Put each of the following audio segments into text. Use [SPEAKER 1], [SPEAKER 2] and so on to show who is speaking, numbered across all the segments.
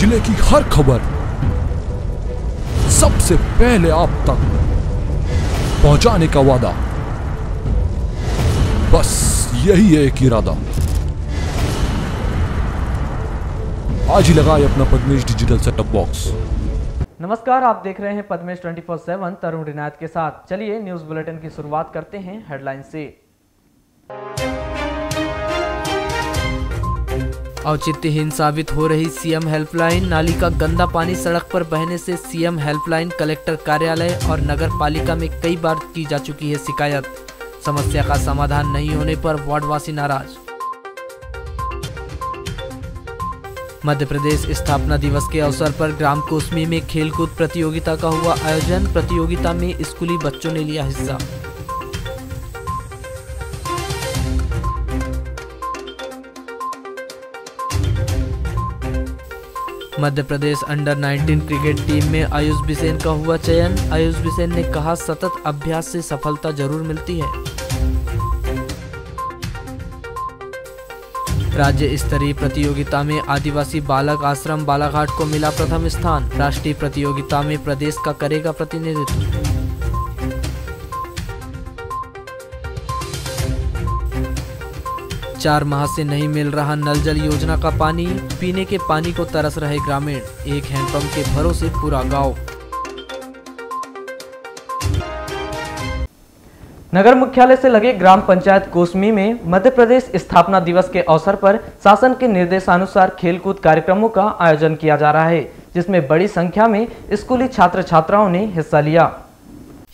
[SPEAKER 1] जिले की हर खबर सबसे पहले आप तक पहुंचाने का वादा, बस यही है एक इरादा। आज ही लगाए अपना पद्मेश डिजिटल सेटअप बॉक्स।
[SPEAKER 2] नमस्कार, आप देख रहे हैं पद्मेश 24/7 तरुण रिनायत के साथ। चलिए न्यूज बुलेटिन की शुरुआत करते हैं हेडलाइन से। औचित्यहीन साबित हो रही सीएम हेल्पलाइन। नाली का गंदा पानी सड़क पर बहने से सीएम हेल्पलाइन, कलेक्टर कार्यालय और नगर पालिका में कई बार की जा चुकी है शिकायत। समस्या का समाधान नहीं होने पर वार्डवासी नाराज। मध्य प्रदेश स्थापना दिवस के अवसर पर ग्राम कोसमी में खेलकूद प्रतियोगिता का हुआ आयोजन। प्रतियोगिता में स्कूली बच्चों ने लिया हिस्सा। Madhya Pradesh under 19 cricket team में आयुष बिसेन का हुआ चयन। आयुष बिसेन ने कहा, सतत अभ्यास से सफलता जरूर मिलती है। राज्य स्तरीय प्रतियोगिता में आदिवासी बालक आश्रम बालाघाट को मिला प्रथम स्थान। राष्ट्रीय प्रतियोगिता में प्रदेश का करेगा प्रतिनिधित्व। 4 माह से नहीं मिल रहा नल जल योजना का पानी। पीने के पानी को तरस रहे ग्रामीण। एक हैंडपंप के भरोसे पूरा गांव। नगर मुख्यालय से लगे ग्राम पंचायत कोसमी में मध्य प्रदेश स्थापना दिवस के अवसर पर शासन के निर्देशानुसार खेलकूद कार्यक्रमों का आयोजन किया जा रहा है, जिसमें बड़ी संख्या में स्कूली छात्र छात्राओं ने हिस्सा लिया।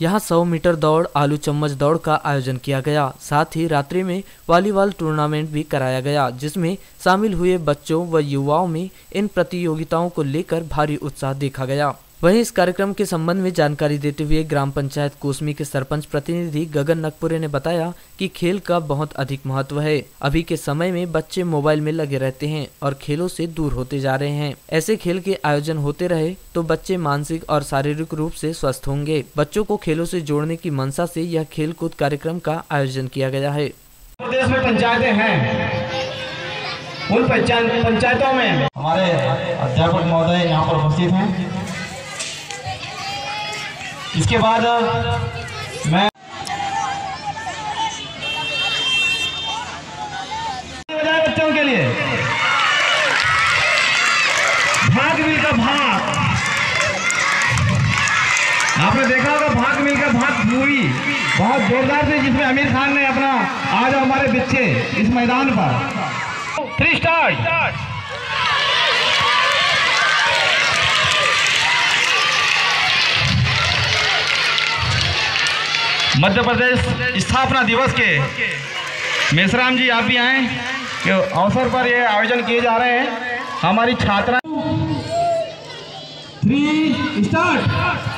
[SPEAKER 3] यहाँ 100 मीटर दौड़, आलू चम्मच दौड़ का आयोजन किया गया। साथ ही रात्रि में वॉलीबॉल टूर्नामेंट भी कराया गया, जिसमें शामिल हुए बच्चों व युवाओं में इन प्रतियोगिताओं को लेकर भारी उत्साह देखा गया। वहीं इस कार्यक्रम के संबंध में जानकारी देते हुए ग्राम पंचायत कोसमी के सरपंच प्रतिनिधि गगन नकपुरे ने बताया कि खेल का बहुत अधिक महत्व है। अभी के समय में बच्चे मोबाइल में लगे रहते हैं और खेलों से दूर होते जा रहे हैं। ऐसे खेल के आयोजन होते रहे तो बच्चे मानसिक और शारीरिक रूप से स्वस्थ होंगे। बच्चों को खेलों से जोड़ने की मंशा से यह खेल कूद कार्यक्रम का आयोजन किया गया है।
[SPEAKER 4] प्रदेश में पंचायतें हैं, उन पंचायतों में हमारे अध्यापक महोदय यहाँ पर उपस्थित हैं। इसके बाद मैं बच्चों के लिए भाग मिलकर भाग, आपने देखा होगा भाग मिलकर भाग मूवी बहुत जोरदार थी, जिसमें आमिर खान ने अपना आज हमारे बच्चे इस मैदान पर 3 स्टार्ट। मध्य प्रदेश स्थापना दिवस के मेसराम जी आप भी आए के अवसर पर ये आयोजन किए जा रहे हैं। हमारी छात्रा 3 स्टार्ट।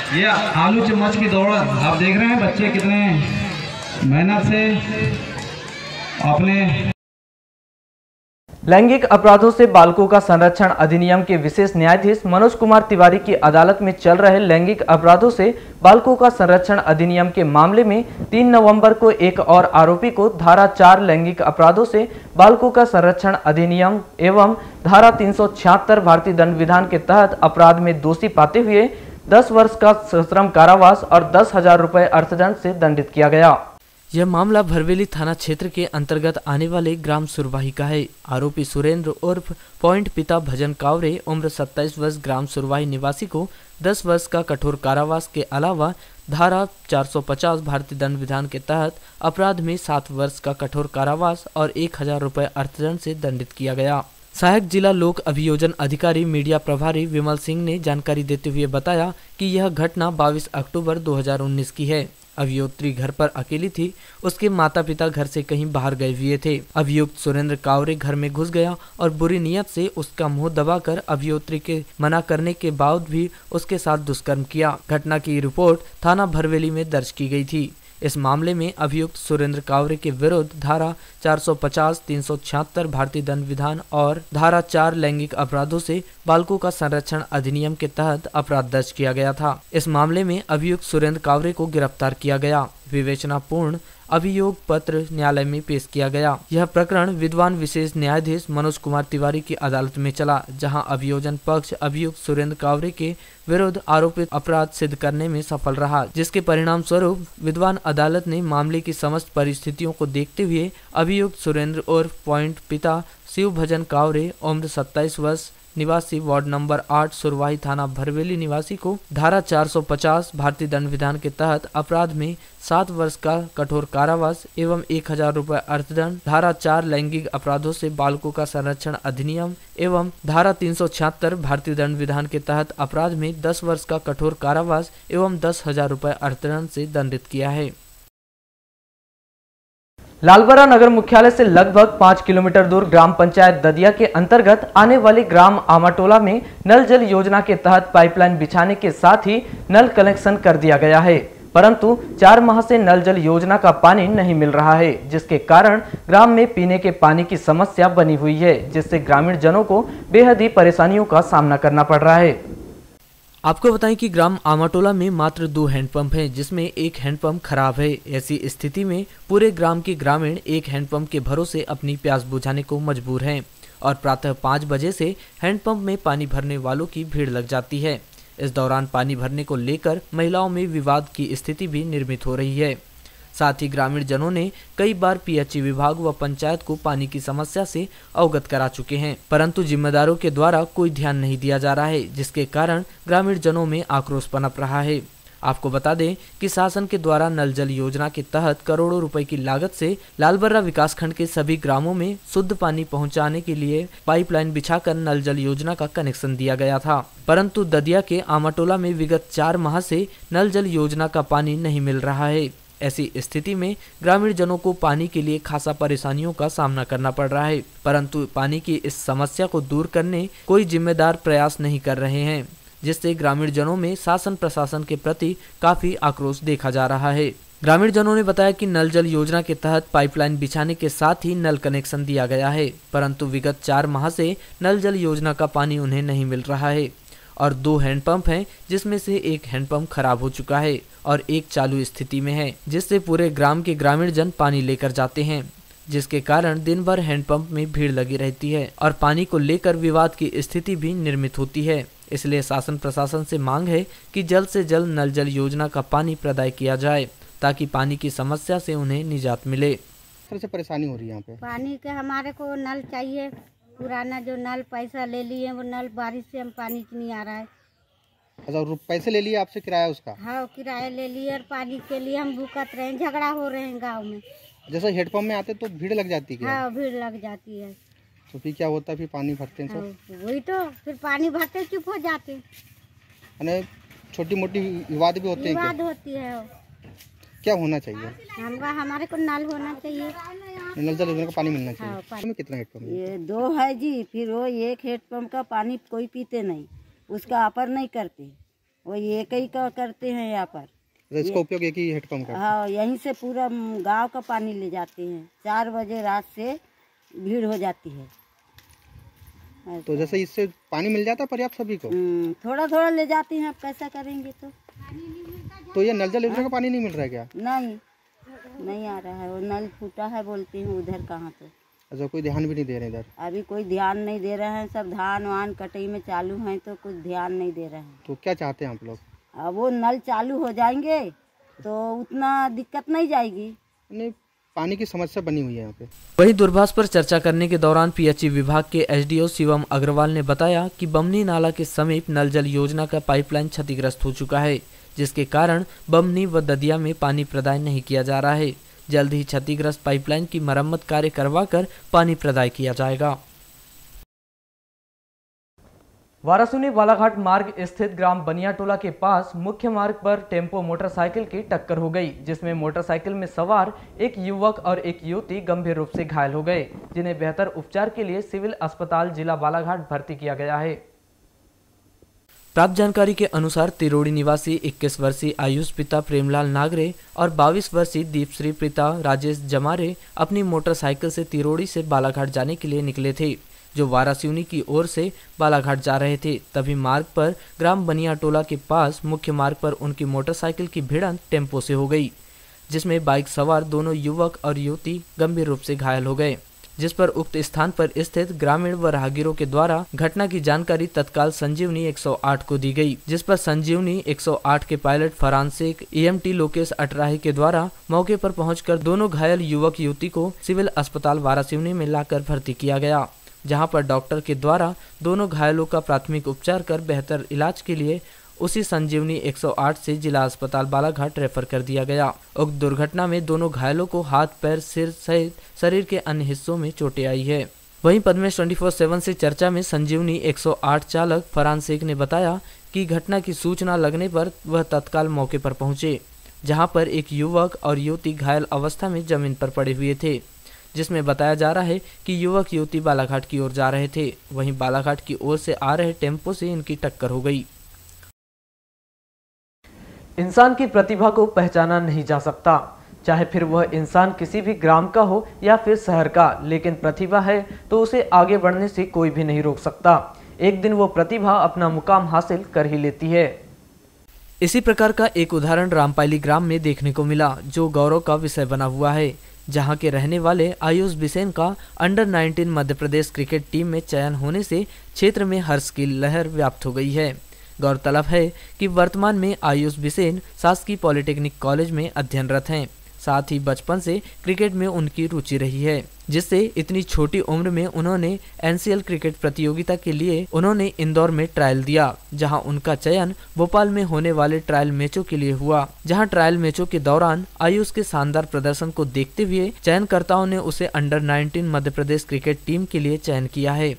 [SPEAKER 4] ये आलू चम्मच की दौड़ आप देख रहे हैं, बच्चे कितने मेहनत से अपने।
[SPEAKER 2] लैंगिक अपराधों से बालकों का संरक्षण अधिनियम के विशेष न्यायाधीश मनोज कुमार तिवारी की अदालत में चल रहे लैंगिक अपराधों से बालकों का संरक्षण अधिनियम के मामले में 3 नवंबर को एक और आरोपी को धारा 4 लैंगिक अपराधों से बालकों का संरक्षण अधिनियम एवं धारा 376 भारतीय दंड विधान के तहत अपराध में दोषी पाते हुए 10 वर्ष का सश्रम कारावास और 10,000 रुपए अर्थदंड से दंडित किया गया।
[SPEAKER 3] यह मामला भरवेली थाना क्षेत्र के अंतर्गत आने वाले ग्राम सुरवाही का है। आरोपी सुरेंद्र उर्फ पॉइंट पिता भजन कावरे उम्र 27 वर्ष ग्राम सुरवाही निवासी को 10 वर्ष का कठोर कारावास के अलावा धारा 450 भारतीय दंड विधान के तहत अपराध में 7 वर्ष का कठोर कारावास और 1,000 रुपए अर्थदंड से दंडित किया गया। सहायक जिला लोक अभियोजन अधिकारी मीडिया प्रभारी विमल सिंह ने जानकारी देते हुए बताया कि यह घटना 22 अक्टूबर 2019 की है। अभियोक्त्री घर पर अकेली थी। उसके माता पिता घर से कहीं बाहर गए हुए थे। अभियुक्त सुरेंद्र कावरे घर में घुस गया और बुरी नियत से उसका मुंह दबाकर अभियोक्त्री के मना करने के बाद भी उसके साथ दुष्कर्म किया। घटना की रिपोर्ट थाना भरवेली में दर्ज की गई थी। इस मामले में अभियुक्त सुरेंद्र कावरे के विरुद्ध धारा 450, 376 भारतीय दंड विधान और धारा 4 लैंगिक अपराधों से बालकों का संरक्षण अधिनियम के तहत अपराध दर्ज किया गया था। इस मामले में अभियुक्त सुरेंद्र कावरे को गिरफ्तार किया गया। विवेचनापूर्ण अभियोग पत्र न्यायालय में पेश किया गया। यह प्रकरण विद्वान विशेष न्यायाधीश मनोज कुमार तिवारी की अदालत में चला, जहां अभियोजन पक्ष अभियुक्त सुरेंद्र कावरे के विरुद्ध आरोपित अपराध सिद्ध करने में सफल रहा, जिसके परिणाम स्वरूप विद्वान अदालत ने मामले की समस्त परिस्थितियों को देखते हुए अभियुक्त सुरेंद्र उर्फ पॉइंट पिता शिव भजन कावरे उम्र 27 वर्ष निवासी वार्ड नंबर 8 सुरवाही थाना भरवेली निवासी को धारा 450 भारतीय दंड विधान के तहत अपराध में 7 वर्ष का कठोर कारावास एवं 1000 रुपये अर्थदंड, धारा 4 लैंगिक अपराधों से बालकों का संरक्षण अधिनियम एवं धारा 376 भारतीय दंड विधान के तहत अपराध में 10 वर्ष का कठोर कारावास एवं 10,000 रुपये अर्थदंड से दंडित किया है।
[SPEAKER 2] लालबरा नगर मुख्यालय से लगभग 5 किलोमीटर दूर ग्राम पंचायत ददिया के अंतर्गत आने वाले ग्राम आमाटोला में नल जल योजना के तहत पाइपलाइन बिछाने के साथ ही नल कनेक्शन कर दिया गया है, परंतु 4 माह से नल जल योजना का पानी नहीं मिल रहा है, जिसके कारण ग्राम में पीने के पानी की समस्या बनी हुई है, जिससे ग्रामीण जनों को बेहद ही परेशानियों का सामना करना पड़ रहा है।
[SPEAKER 3] आपको बताएं कि ग्राम आमाटोला में मात्र 2 हैंडपंप हैं, जिसमें एक हैंडपंप खराब है। ऐसी स्थिति में पूरे ग्राम के ग्रामीण एक हैंडपंप के भरोसे अपनी प्यास बुझाने को मजबूर हैं और प्रातः 5 बजे से हैंडपंप में पानी भरने वालों की भीड़ लग जाती है। इस दौरान पानी भरने को लेकर महिलाओं में विवाद की स्थिति भी निर्मित हो रही है। साथ ही ग्रामीण जनों ने कई बार पीएचई विभाग व पंचायत को पानी की समस्या से अवगत करा चुके हैं, परंतु जिम्मेदारों के द्वारा कोई ध्यान नहीं दिया जा रहा है, जिसके कारण ग्रामीण जनों में आक्रोश पनप रहा है। आपको बता दें कि शासन के द्वारा नल जल योजना के तहत करोड़ों रुपए की लागत से लालबर्रा विकासखंड के सभी ग्रामों में शुद्ध पानी पहुंचाने के लिए पाइपलाइन बिछाकर नल जल योजना का कनेक्शन दिया गया था, परंतु ददिया के आमाटोला में विगत 4 माह से नल जल योजना का पानी नहीं मिल रहा है। ऐसी स्थिति में ग्रामीण जनों को पानी के लिए खासा परेशानियों का सामना करना पड़ रहा है, परंतु पानी की इस समस्या को दूर करने कोई जिम्मेदार प्रयास नहीं कर रहे हैं, जिससे ग्रामीण जनों में शासन प्रशासन के प्रति काफी आक्रोश देखा जा रहा है। ग्रामीण जनों ने बताया कि नल जल योजना के तहत पाइपलाइन बिछाने के साथ ही नल कनेक्शन दिया गया है, परंतु विगत 4 माह से नल जल योजना का पानी उन्हें नहीं मिल रहा है और 2 हैंडपंप हैं, जिसमें से एक हैंडपंप खराब हो चुका है और एक चालू स्थिति में है, जिससे पूरे ग्राम के ग्रामीण जन पानी लेकर जाते हैं, जिसके कारण दिन भर हैंडपंप में भीड़ लगी रहती है और पानी को लेकर विवाद की स्थिति भी निर्मित होती है। इसलिए शासन प्रशासन से मांग है कि जल्द से जल्द नल जल योजना का पानी प्रदाय किया जाए, ताकि पानी की समस्या से उन्हें निजात मिले।
[SPEAKER 5] सबसे परेशानी हो रही है यहाँ पे
[SPEAKER 6] पानी के, हमारे को नल चाहिए। पुराना जो नल पैसा ले लिए वो नल बारिश से हम पानी नहीं आ रहा है।
[SPEAKER 5] अच्छा, पैसे ले लिए आपसे किराया उसका?
[SPEAKER 6] हाँ, किराया ले लिए और पानी के लिए हम भूखत रहे, झगड़ा हो रहे हैं गांव में।
[SPEAKER 5] जैसे हेडपंप में आते तो भीड़ लग जाती है?
[SPEAKER 6] हाँ, भीड़ लग जाती है।
[SPEAKER 5] तो फिर क्या होता है? फिर पानी भरते हैं सब?
[SPEAKER 6] वही तो, फिर पानी भरते चुप हो जाते।
[SPEAKER 5] अरे छोटी मोटी विवाद भी होते हैं?
[SPEAKER 6] विवाद होती है।
[SPEAKER 5] क्या होना चाहिए?
[SPEAKER 6] हमारे को नल होना चाहिए,
[SPEAKER 5] नल जल योजना का पानी मिलना चाहिए।
[SPEAKER 6] हाँ,
[SPEAKER 5] कितना हेडपंप?
[SPEAKER 7] ये 2 है जी, फिर वो एक हेडपंप का पानी कोई पीते नहीं, उसका आपर नहीं करते, वो एक ही का करते हैं यहाँ पर।
[SPEAKER 5] इसका उपयोग एक ही हेडपंप का?
[SPEAKER 7] हाँ, यहीं से पूरा गांव का पानी ले जाते हैं। 4 बजे रात से भीड़ हो जाती है।
[SPEAKER 5] तो जैसे इससे पानी मिल जाता पर्याप्त सभी को?
[SPEAKER 7] थोड़ा थोड़ा ले जाते हैं, अब कैसा करेंगे?
[SPEAKER 5] तो ये नल जल योजना का पानी नहीं मिल रहा है क्या?
[SPEAKER 7] नहीं आ रहा है, वो नल फूटा है बोलते हैं उधर। कहाँ पे?
[SPEAKER 5] अच्छा, कोई ध्यान भी नहीं दे रहे इधर?
[SPEAKER 7] अभी कोई ध्यान नहीं दे रहे हैं, सब धान वान कटाई में चालू हैं, तो कुछ ध्यान नहीं दे रहे हैं।
[SPEAKER 5] तो क्या चाहते हैं आप लोग?
[SPEAKER 7] अब वो नल चालू हो जाएंगे तो उतना दिक्कत नहीं जाएगी।
[SPEAKER 5] नहीं, पानी की समस्या बनी हुई है यहाँ पे।
[SPEAKER 3] वहीं दूरभाष पर चर्चा करने के दौरान पीएचई विभाग के एसडीओ शिवम अग्रवाल ने बताया कि बमनी नाला के समीप नल जल योजना का पाइपलाइन क्षतिग्रस्त हो चुका है, जिसके कारण बमनी व ददिया में पानी प्रदाय नहीं किया जा रहा है। जल्द ही क्षतिग्रस्त पाइपलाइन की मरम्मत कार्य करवाकर पानी प्रदाय किया जाएगा।
[SPEAKER 2] वारासुनी बालाघाट मार्ग स्थित ग्राम बनियाटोला के पास मुख्य मार्ग पर टेम्पो मोटरसाइकिल की टक्कर हो गई, जिसमें मोटरसाइकिल में सवार एक युवक और एक युवती गंभीर रूप से घायल हो गए, जिन्हें बेहतर उपचार के लिए सिविल अस्पताल जिला बालाघाट भर्ती किया गया है।
[SPEAKER 3] प्राप्त जानकारी के अनुसार तिरोड़ी निवासी 21 वर्षीय आयुष पिता प्रेमलाल नागरे और 22 वर्षीय दीपश्री पिता राजेश जमारे अपनी मोटरसाइकिल से तिरोड़ी से बालाघाट जाने के लिए निकले थे, जो वारासिवनी की ओर से बालाघाट जा रहे थे। तभी मार्ग पर ग्राम बनियाटोला के पास मुख्य मार्ग पर उनकी मोटरसाइकिल की भिड़ंत टेम्पो से हो गई, जिसमें बाइक सवार दोनों युवक और युवती गंभीर रूप से घायल हो गए, जिस पर उक्त स्थान पर स्थित ग्रामीण व राहगीरों के द्वारा घटना की जानकारी तत्काल संजीवनी 108 को दी गई, जिस पर संजीवनी 108 के पायलट फॉरेंसिक EMT लोकेश अटराही के द्वारा मौके पर पहुंचकर दोनों घायल युवक युवती को सिविल अस्पताल वारासिवनी में लाकर भर्ती किया गया, जहां पर डॉक्टर के द्वारा दोनों घायलों का प्राथमिक उपचार कर बेहतर इलाज के लिए उसी संजीवनी 108 से जिला अस्पताल बालाघाट रेफर कर दिया गया। उक्त दुर्घटना में दोनों घायलों को हाथ, पैर, सिर सहित शरीर के अन्य हिस्सों में चोटें आई है। वहीं पद्मेश 24/7 से चर्चा में संजीवनी 108 चालक फरहान शेख ने बताया कि घटना की सूचना लगने पर वह तत्काल मौके पर पहुंचे, जहां पर एक युवक और युवती घायल अवस्था में जमीन पर पड़े हुए थे, जिसमें बताया जा रहा है कि युवक युवती बालाघाट की ओर जा रहे थे। वहीं बालाघाट की ओर से आ रहे टेम्पो से इनकी टक्कर हो गई।
[SPEAKER 2] इंसान की प्रतिभा को पहचाना नहीं जा सकता, चाहे फिर वह इंसान किसी भी ग्राम का हो या फिर शहर का, लेकिन प्रतिभा है तो उसे आगे बढ़ने से कोई भी नहीं रोक सकता। एक दिन वो प्रतिभा अपना मुकाम हासिल कर ही लेती है।
[SPEAKER 3] इसी प्रकार का एक उदाहरण रामपायली ग्राम में देखने को मिला, जो गौरव का विषय बना हुआ है, जहां के रहने वाले आयुष बिसेन का under 19 Madhya Pradesh cricket team में चयन होने से क्षेत्र में हर्ष की लहर व्याप्त हो गई है। गौरतलब है कि वर्तमान में आयुष बिसेन शासकीय पॉलिटेक्निक कॉलेज में अध्ययनरत हैं। साथ ही बचपन से क्रिकेट में उनकी रुचि रही है, जिससे इतनी छोटी उम्र में उन्होंने NCL क्रिकेट प्रतियोगिता के लिए उन्होंने इंदौर में ट्रायल दिया, जहां उनका चयन भोपाल में होने वाले ट्रायल मैचों के लिए हुआ, जहां ट्रायल मैचों के दौरान आयुष के शानदार प्रदर्शन को देखते हुए चयनकर्ताओं ने उसे under 19 Madhya Pradesh cricket team के लिए चयन किया है।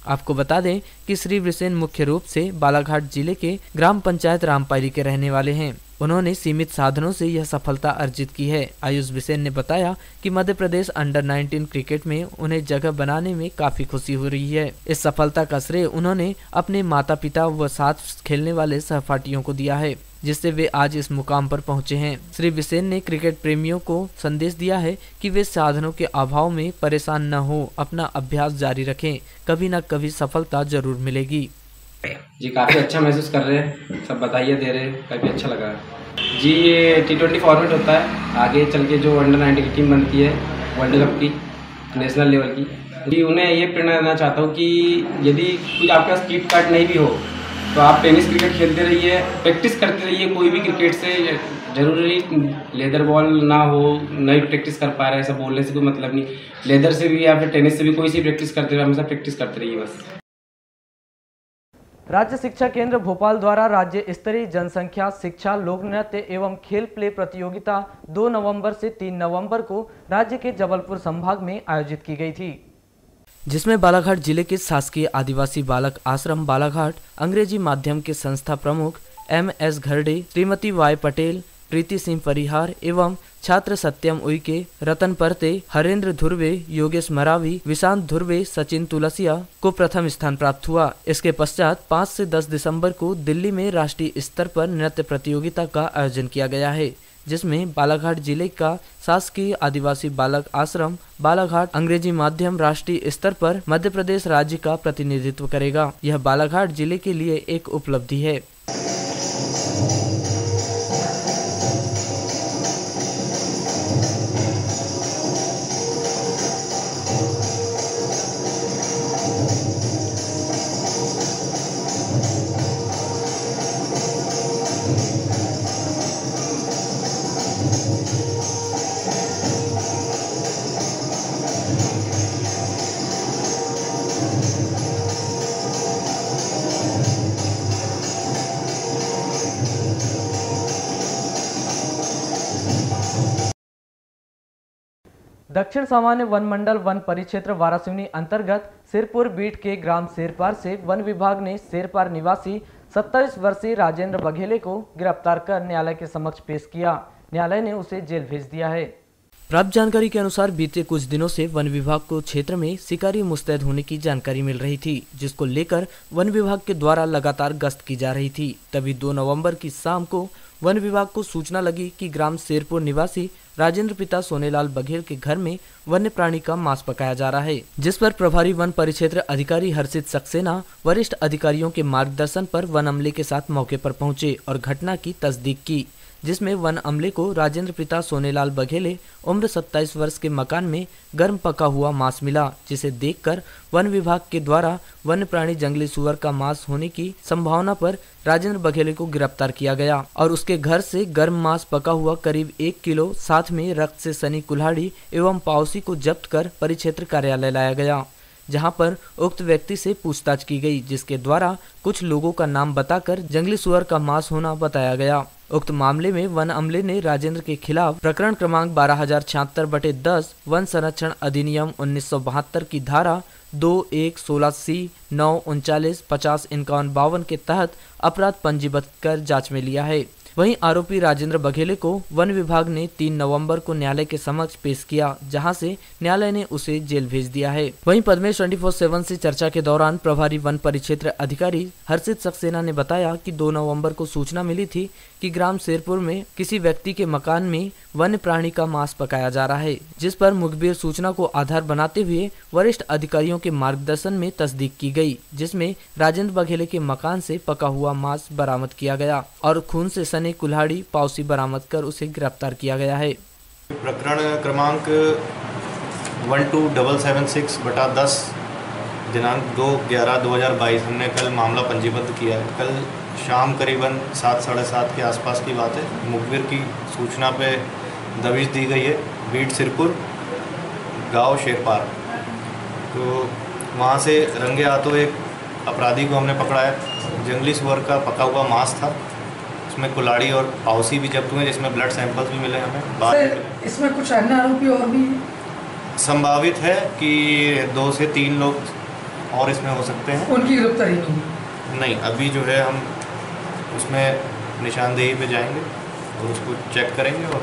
[SPEAKER 3] आपको बता दें कि श्री बिसेन मुख्य रूप से बालाघाट जिले के ग्राम पंचायत रामपायली के रहने वाले हैं। उन्होंने सीमित साधनों से यह सफलता अर्जित की है। आयुष बिसेन ने बताया कि मध्य प्रदेश अंडर 19 क्रिकेट में उन्हें जगह बनाने में काफी खुशी हो रही है। इस सफलता का श्रेय उन्होंने अपने माता पिता व साथ खेलने वाले सहपाठियों को दिया है, जिससे वे आज इस मुकाम पर पहुंचे हैं। श्री बिसेन ने क्रिकेट प्रेमियों को संदेश दिया है कि वे साधनों के अभाव में परेशान न हो, अपना अभ्यास जारी रखें, कभी न कभी सफलता जरूर मिलेगी।
[SPEAKER 8] जी काफ़ी अच्छा महसूस कर रहे हैं, सब बताइए दे रहे हैं, काफ़ी अच्छा लगा जी। ये T20 फॉर्मेट होता है, आगे चल के जो अंडर 19 की टीम बनती है वर्ल्ड कप की, नेशनल लेवल की, जी उन्हें ये प्रेरणा देना चाहता हूँ कि यदि कुछ आपके पास किट कार्ड नहीं भी हो तो आप टेनिस क्रिकेट खेलते रहिए, प्रैक्टिस करते रहिए। कोई भी क्रिकेट से जरूरी लेदर बॉल ना हो, नहीं प्रैक्टिस कर पा रहे, ऐसा बोलने से कोई मतलब नहीं। लेदर से भी या फिर टेनिस से भी कोई सी प्रैक्टिस करते रहिए, हमेशा प्रैक्टिस करते रहिए बस।
[SPEAKER 2] राज्य शिक्षा केंद्र भोपाल द्वारा राज्य स्तरीय जनसंख्या शिक्षा लोक नृत्य एवं खेल प्ले प्रतियोगिता 2 नवंबर से 3 नवंबर को राज्य के जबलपुर संभाग में आयोजित की गई थी,
[SPEAKER 3] जिसमें बालाघाट जिले के शासकीय आदिवासी बालक आश्रम बालाघाट अंग्रेजी माध्यम के संस्था प्रमुख MS घरडे, श्रीमती Y पटेल, प्रीति सिंह परिहार एवं छात्र सत्यम उइके, रतन परते, हरेंद्र धुर्वे, योगेश मरावी, विशांत धुर्वे, सचिन तुलसिया को प्रथम स्थान प्राप्त हुआ। इसके पश्चात 5 से 10 दिसंबर को दिल्ली में राष्ट्रीय स्तर पर नृत्य प्रतियोगिता का आयोजन किया गया है, जिसमें बालाघाट जिले का शासकीय आदिवासी बालक आश्रम बालाघाट अंग्रेजी माध्यम राष्ट्रीय स्तर पर मध्य प्रदेश राज्य का प्रतिनिधित्व करेगा। यह बालाघाट जिले के लिए एक उपलब्धि है।
[SPEAKER 2] दक्षिण सामान्य वन मंडल वन परिक्षेत्र वारासिवनी अंतर्गत सिरपुर बीट के ग्राम शेरपार से वन विभाग ने शेरपार निवासी 27 वर्षीय राजेंद्र बघेले को गिरफ्तार कर न्यायालय के समक्ष पेश किया। न्यायालय ने उसे जेल भेज दिया है।
[SPEAKER 3] प्राप्त जानकारी के अनुसार बीते कुछ दिनों से वन विभाग को क्षेत्र में शिकारी मुस्तैद होने की जानकारी मिल रही थी, जिसको लेकर वन विभाग के द्वारा लगातार गश्त की जा रही थी। तभी 2 नवंबर की शाम को वन विभाग को सूचना लगी कि ग्राम शेरपुर निवासी राजेंद्र पिता सोनेलाल बघेल के घर में वन्य प्राणी का मांस पकाया जा रहा है, जिस पर प्रभारी वन परिक्षेत्र अधिकारी हर्षित सक्सेना वरिष्ठ अधिकारियों के मार्गदर्शन पर वन अमले के साथ मौके पर पहुंचे और घटना की तस्दीक की, जिसमें वन अमले को राजेंद्र पिता सोनेलाल बघेले उम्र 27 वर्ष के मकान में गर्म पका हुआ मांस मिला, जिसे देखकर वन विभाग के द्वारा वन्य प्राणी जंगली सुअर का मांस होने की संभावना पर राजेंद्र बघेले को गिरफ्तार किया गया और उसके घर से गर्म मांस पका हुआ करीब 1 किलो साथ में रक्त से सनी कुल्हाड़ी एवं पाउसी को जब्त कर परिक्षेत्र कार्यालय लाया गया, जहां पर उक्त व्यक्ति से पूछताछ की गई, जिसके द्वारा कुछ लोगों का नाम बताकर जंगली सुअर का मांस होना बताया गया। उक्त मामले में वन अमले ने राजेंद्र के खिलाफ प्रकरण क्रमांक 12076/10 वन संरक्षण अधिनियम 1972 की धारा 2116C 939 50 51 52 के तहत अपराध पंजीबद्ध कर जांच में लिया है। वहीं आरोपी राजेंद्र बघेले को वन विभाग ने 3 नवंबर को न्यायालय के समक्ष पेश किया, जहां से न्यायालय ने उसे जेल भेज दिया है। वहीं पद्मेश 24/7 से चर्चा के दौरान प्रभारी वन परिक्षेत्र अधिकारी हर्षित सक्सेना ने बताया कि 2 नवंबर को सूचना मिली थी कि ग्राम शेरपुर में किसी व्यक्ति के मकान में वन्य प्राणी का मांस पकाया जा रहा है, जिस पर मुखबिर सूचना को आधार बनाते हुए वरिष्ठ अधिकारियों के मार्गदर्शन में तस्दीक की गई, जिसमें राजेंद्र बघेले के मकान से पका हुआ मांस बरामद किया गया और खून से सने कुल्हाड़ी पाउसी बरामद कर उसे गिरफ्तार किया गया है।
[SPEAKER 9] प्रकरण क्रमांक 12776/10 दिनांक 2/11/2022 हमने कल मामला पंजीबद्ध किया है। कल शाम करीबन 7 साढ़े 7 के आसपास की बात है। मुखबिर की सूचना पे दबिश दी गई है बीट सिरपुर गांव शेरपार, तो वहाँ से रंगे हाथों एक अपराधी को हमने पकड़ा है। जंगली सुअर का पका हुआ मांस था, उसमें कुल्हाड़ी और पाउसी भी जब्त हुए, जिसमें ब्लड सैंपल्स भी मिले हमें।
[SPEAKER 10] इसमें कुछ अन्य आरोपी और भी
[SPEAKER 9] संभावित है कि 2 से 3 लोग और इसमें हो सकते हैं।
[SPEAKER 10] उनकी गिरफ्तारी
[SPEAKER 9] नहीं, अभी जो है हम उसमें निशानदेही पे जाएंगे और उसको चेक करेंगे। और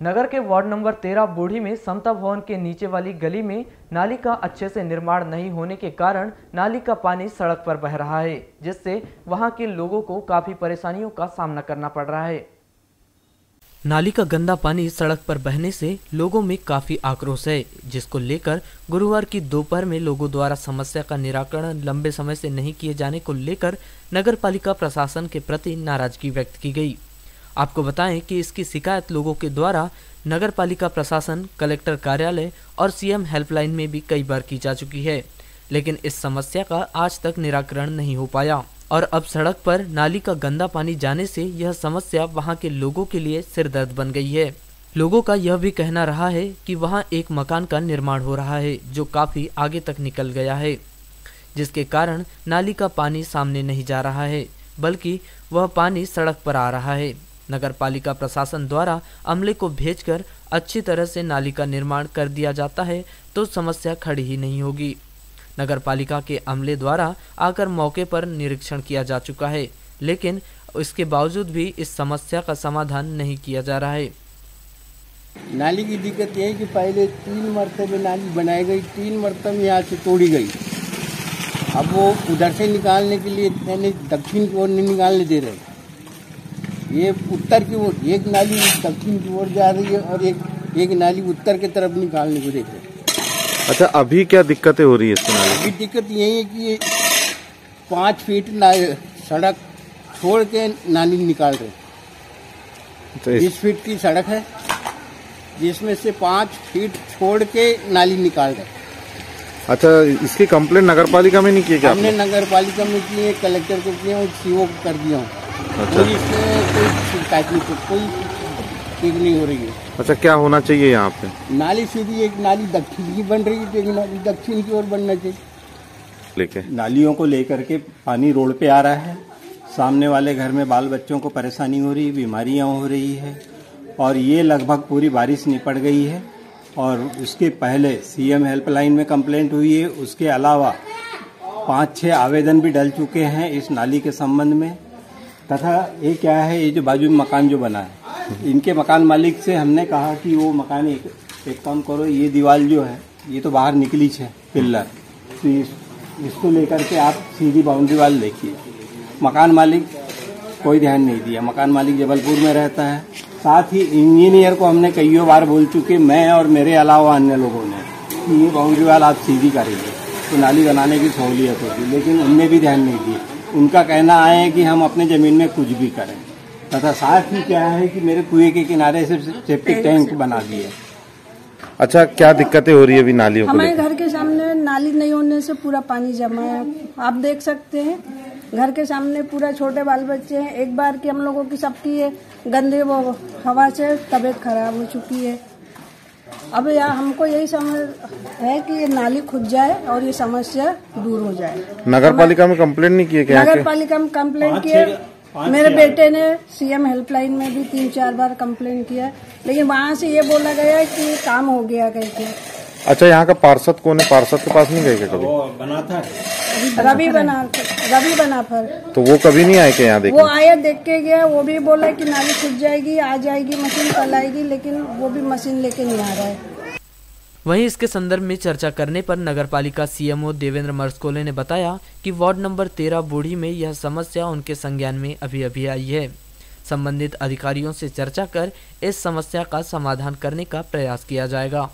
[SPEAKER 2] नगर के वार्ड नंबर 13 बूढ़ी में समता भवन के नीचे वाली गली में नाली का अच्छे से निर्माण नहीं होने के कारण नाली का पानी सड़क पर बह रहा है, जिससे वहां के लोगों को काफी परेशानियों का सामना करना पड़ रहा है।
[SPEAKER 3] नाली का गंदा पानी सड़क पर बहने से लोगों में काफी आक्रोश है, जिसको लेकर गुरुवार की दोपहर में लोगों द्वारा समस्या का निराकरण लंबे समय से नहीं किए जाने को लेकर नगर पालिका प्रशासन के प्रति नाराजगी व्यक्त की गई। आपको बताएं कि इसकी शिकायत लोगों के द्वारा नगर पालिका प्रशासन, कलेक्टर कार्यालय और सीएम हेल्पलाइन में भी कई बार की जा चुकी है, लेकिन इस समस्या का आज तक निराकरण नहीं हो पाया और अब सड़क पर नाली का गंदा पानी जाने से यह समस्या वहां के लोगों के लिए सिरदर्द बन गई है। लोगों का यह भी कहना रहा है कि वहां एक मकान का निर्माण हो रहा है जो काफी आगे तक निकल गया है, जिसके कारण नाली का पानी सामने नहीं जा रहा है, बल्कि वह पानी सड़क पर आ रहा है। नगर पालिका प्रशासन द्वारा अमले को भेजकर अच्छी तरह से नाली का निर्माण कर दिया जाता है तो समस्या खड़ी ही नहीं होगी। नगर पालिका के अमले द्वारा आकर मौके पर निरीक्षण किया जा चुका है, लेकिन इसके बावजूद भी इस समस्या का समाधान नहीं किया जा रहा है।
[SPEAKER 11] नाली की दिक्कत यह है कि पहले 3 मरतबे नाली बनाई गई, 3 मरतबे यहाँ से तोड़ी गई। अब वो उधर से निकालने के लिए दक्षिण की ओर नहीं निकालने दे रहे, ये उत्तर की ओर, एक नाली दक्षिण की ओर जा रही है और एक नाली उत्तर की तरफ निकालने को देख रहे।
[SPEAKER 12] अच्छा, अभी क्या दिक्कतें हो रही है इसमें?
[SPEAKER 11] अभी दिक्कत यही है कि ये 5 फीट सड़क छोड़ के नाली निकाल रहे। तो 20 फीट की सड़क है, जिसमें से 5 फीट छोड़ के नाली निकाल रहे।
[SPEAKER 12] अच्छा, इसकी कंप्लेंट नगर पालिका में नहीं की क्या?
[SPEAKER 11] हमने नगर पालिका में की है, कलेक्टर को किया और सीओ को कर दिया। अच्छा, इसमें कोई शिकायत नहीं, कोई ठीक नहीं हो रही है।
[SPEAKER 12] अच्छा, क्या होना चाहिए यहाँ पे?
[SPEAKER 11] नाली सीधी एक नाली दक्षिण की बन रही है, एक नाली दक्षिण की ओर बनना चाहिए।
[SPEAKER 12] लेके
[SPEAKER 13] नालियों को लेकर के पानी रोड पे आ रहा है, सामने वाले घर में बाल बच्चों को परेशानी हो रही है, बीमारियां हो रही है और ये लगभग पूरी बारिश निपट गई है। और उसके पहले सीएम हेल्पलाइन में कंप्लेंट हुई है, उसके अलावा 5-6 आवेदन भी डल चुके हैं इस नाली के संबंध में। तथा ये क्या है, ये जो बाजू में मकान जो बना है इनके मकान मालिक से हमने कहा कि वो मकान एक काम करो, ये दीवार जो है ये तो बाहर निकली है पिल्लर, तो इसको लेकर के आप सीधी बाउंड्री वाल देखिए। मकान मालिक कोई ध्यान नहीं दिया। मकान मालिक जबलपुर में रहता है। साथ ही इंजीनियर को हमने कई बार बोल चुके, मैं और मेरे अलावा अन्य लोगों ने, कि ये बाउंड्री वाल आप सीधी करेंगे तो नाली बनाने की सहूलियत होगी, लेकिन उनने भी ध्यान नहीं दिया। उनका कहना है कि हम अपने ज़मीन में कुछ भी करें, तथा साथ ही क्या है कि मेरे कुएं के किनारे से सेप्टिक टैंक बना दिए।
[SPEAKER 12] अच्छा, क्या दिक्कतें हो रही है अभी नालियों को?
[SPEAKER 10] हमारे घर के सामने नाली नहीं होने से पूरा पानी जमा है, आप देख सकते हैं। घर के सामने पूरा छोटे बाल बच्चे हैं। एक बार की हम लोगों की सबकी ये गंदे वो हवा से तबीयत खराब हो चुकी है। अब यहाँ हमको यही समझ है कि ये नाली खुद जाए और ये समस्या दूर हो जाए।
[SPEAKER 12] नगर पालिका में कंप्लेंट नहीं किए क्या?
[SPEAKER 10] नगर पालिका में कंप्लेंट किए, मेरे बेटे ने सीएम हेल्पलाइन में भी 3-4 बार कंप्लेंट किया, लेकिन वहाँ से ये बोला गया कि काम हो गया करके।
[SPEAKER 12] अच्छा, यहाँ का पार्षद कौन है? पार्षद के पास नहीं गए क्या कभी?
[SPEAKER 13] बना था
[SPEAKER 10] रवि बना पर,
[SPEAKER 12] तो वो कभी नहीं आए क्या यहाँ देखने?
[SPEAKER 10] वो आया, देख के गया, वो भी बोला कि नाली खुद जाएगी, आ जाएगी, मशीन कल आएगी, लेकिन वो भी मशीन लेके नहीं आ रहा है।
[SPEAKER 3] वहीं इसके संदर्भ में चर्चा करने पर नगरपालिका सीएमओ देवेंद्र मरस्कोले ने बताया कि वार्ड नंबर 13 बूढ़ी में यह समस्या उनके संज्ञान में अभी आई है। संबंधित अधिकारियों से चर्चा कर इस समस्या का समाधान करने का प्रयास किया जाएगा।